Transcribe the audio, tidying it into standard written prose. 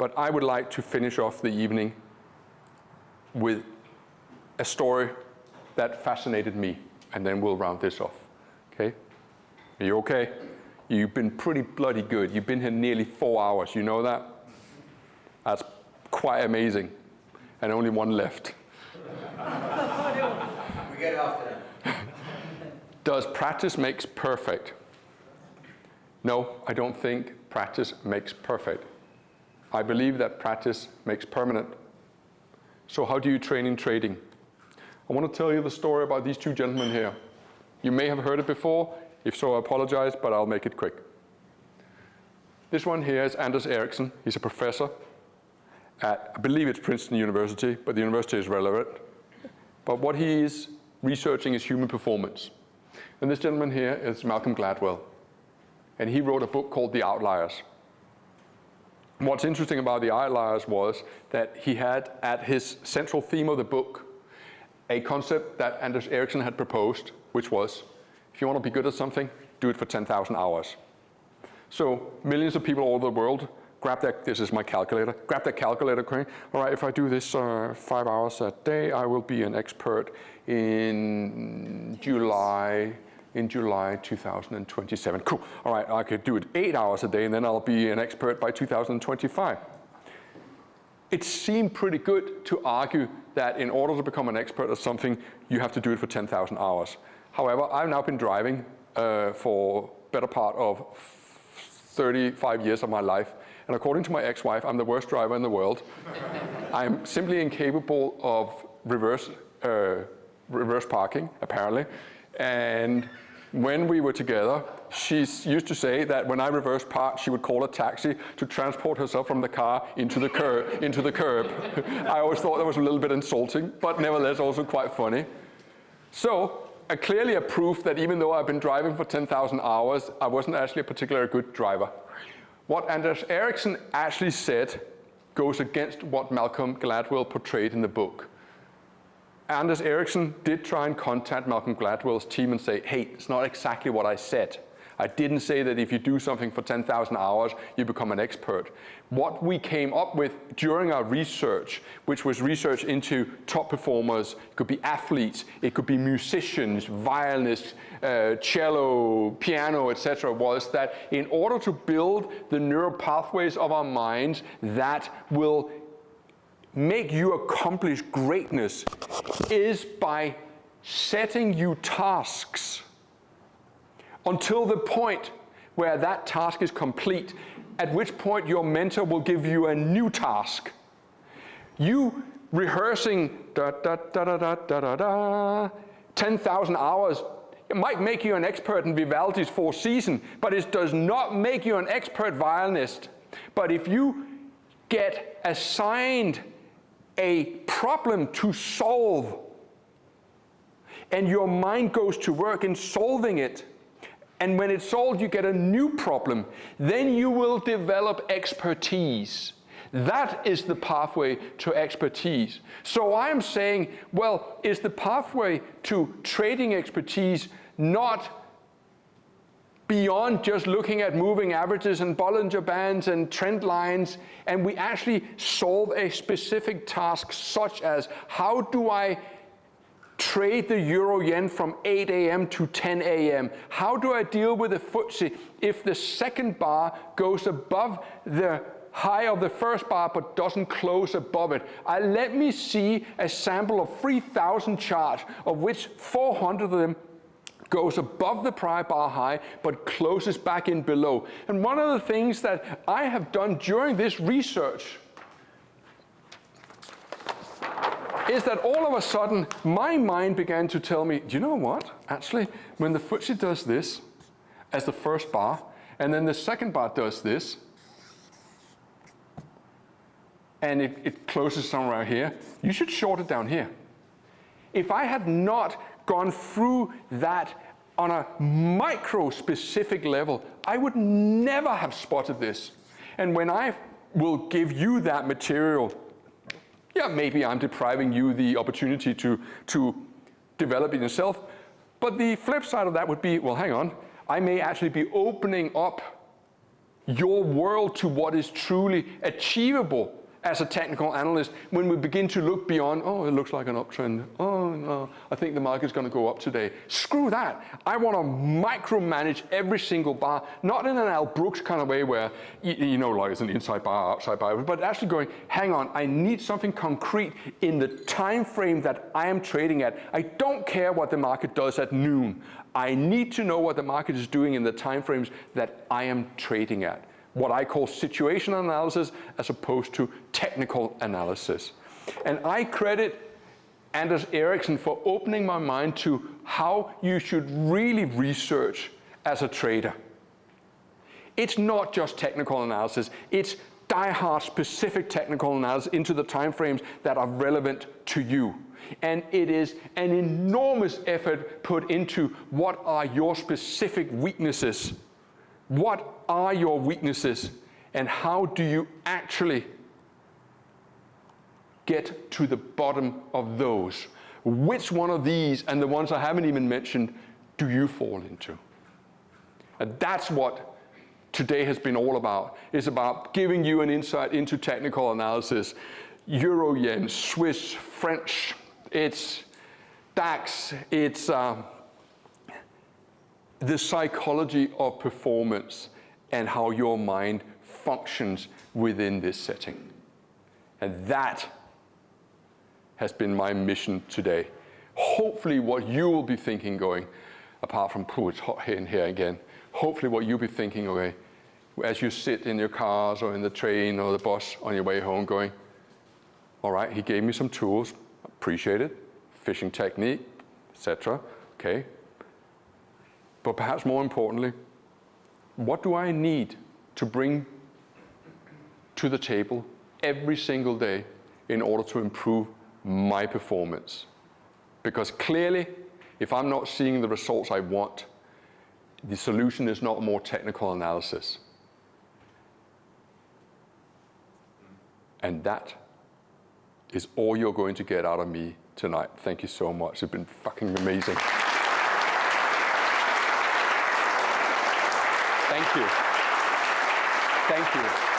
But I would like to finish off the evening with a story that fascinated me, and then we'll round this off, okay? Are you okay? You've been pretty bloody good. You've been here nearly 4 hours, you know that? That's quite amazing, and only one left. We get after that. Does practice makes perfect? No, I don't think practice makes perfect. I believe that practice makes permanent. So how do you train in trading? I want to tell you the story about these two gentlemen here. You may have heard it before. If so, I apologize, but I'll make it quick. This one here is Anders Ericsson. He's a professor at, I believe it's Princeton University, but the university is relevant. But what he is researching is human performance. And this gentleman here is Malcom Gladwell. And he wrote a book called The Outliers. And what's interesting about The Outliers was that he had at his central theme of the book a concept that Anders Ericsson had proposed, which was, if you want to be good at something, do it for 10,000 hours. So millions of people all over the world grab that, this is my calculator, grab that calculator, okay? All right, if I do this 5 hours a day, I will be an expert in July 2027. Cool, all right, I could do it 8 hours a day, and then I'll be an expert by 2025. It seemed pretty good to argue that in order to become an expert at something, you have to do it for 10,000 hours. However, I've now been driving for better part of 35 years of my life, and according to my ex-wife, I'm the worst driver in the world. I'm simply incapable of reverse parking, apparently. And when we were together, she used to say that when I reverse parked, she would call a taxi to transport herself from the car into the curb. I always thought that was a little bit insulting, but nevertheless also quite funny. So, clearly a proof that even though I've been driving for 10,000 hours, I wasn't actually a particularly good driver. What Anders Ericsson actually said goes against what Malcom Gladwell portrayed in the book. Anders Ericsson did try and contact Malcom Gladwell's team and say, hey, it's not exactly what I said. I didn't say that if you do something for 10,000 hours, you become an expert. What we came up with during our research, which was research into top performers, it could be athletes, it could be musicians, violinists, cello, piano, etc., was that in order to build the neural pathways of our minds that will make you accomplish greatness is by setting you tasks until the point where that task is complete, at which point your mentor will give you a new task. You rehearsing 10,000 hours, it might make you an expert in Vivaldi's Fourth Season, but it does not make you an expert violinist. But if you get assigned a problem to solve, and your mind goes to work in solving it, and when it's solved, you get a new problem, then you will develop expertise. That is the pathway to expertise. So I'm saying, well, is the pathway to trading expertise not beyond just looking at moving averages and Bollinger Bands and trend lines, and we actually solve a specific task such as, how do I trade the euro-yen from 8 a.m. to 10 a.m.? How do I deal with the FTSE if the second bar goes above the high of the first bar but doesn't close above it? Let me see a sample of 3,000 charts, of which 400 of them goes above the prior bar high but closes back in below. And one of the things that I have done during this research is that all of a sudden, my mind began to tell me, do you know what? Actually, when the FTSE does this as the first bar, and then the second bar does this, and it closes somewhere here, you should short it down here. If I had not gone through that on a micro-specific level, I would never have spotted this. And when I will give you that material, yeah, maybe I'm depriving you the opportunity to develop it yourself, but the flip side of that would be, well, hang on, I may actually be opening up your world to what is truly achievable as a technical analyst when we begin to look beyond, oh, it looks like an uptrend. Oh, no, I think the market's going to go up today. Screw that. I want to micromanage every single bar, not in an Al Brooks kind of way where, you know, like it's an inside bar, outside bar, but actually going, hang on, I need something concrete in the time frame that I am trading at. I don't care what the market does at noon. I need to know what the market is doing in the time frames that I am trading at. What I call situational analysis as opposed to technical analysis. And I credit Anders Ericsson for opening my mind to how you should really research as a trader. It's not just technical analysis, it's die-hard specific technical analysis into the time frames that are relevant to you. And it is an enormous effort put into what are your specific weaknesses. What are your weaknesses, and how do you actually get to the bottom of those? Which one of these, and the ones I haven't even mentioned, do you fall into? And that's what today has been all about. It's about giving you an insight into technical analysis. Euro, yen, Swiss, French, it's DAX, it's the psychology of performance and how your mind functions within this setting. And that has been my mission today. Hopefully what you will be thinking going, apart from, it's hot in here again, hopefully what you'll be thinking, okay, as you sit in your cars or in the train or the bus on your way home going, all right, he gave me some tools, appreciate it, fishing technique, etc., okay. But perhaps more importantly, what do I need to bring to the table every single day in order to improve my performance? Because clearly, if I'm not seeing the results I want, the solution is not more technical analysis. And that is all you're going to get out of me tonight. Thank you so much. It's been fucking amazing. Thank you. Thank you.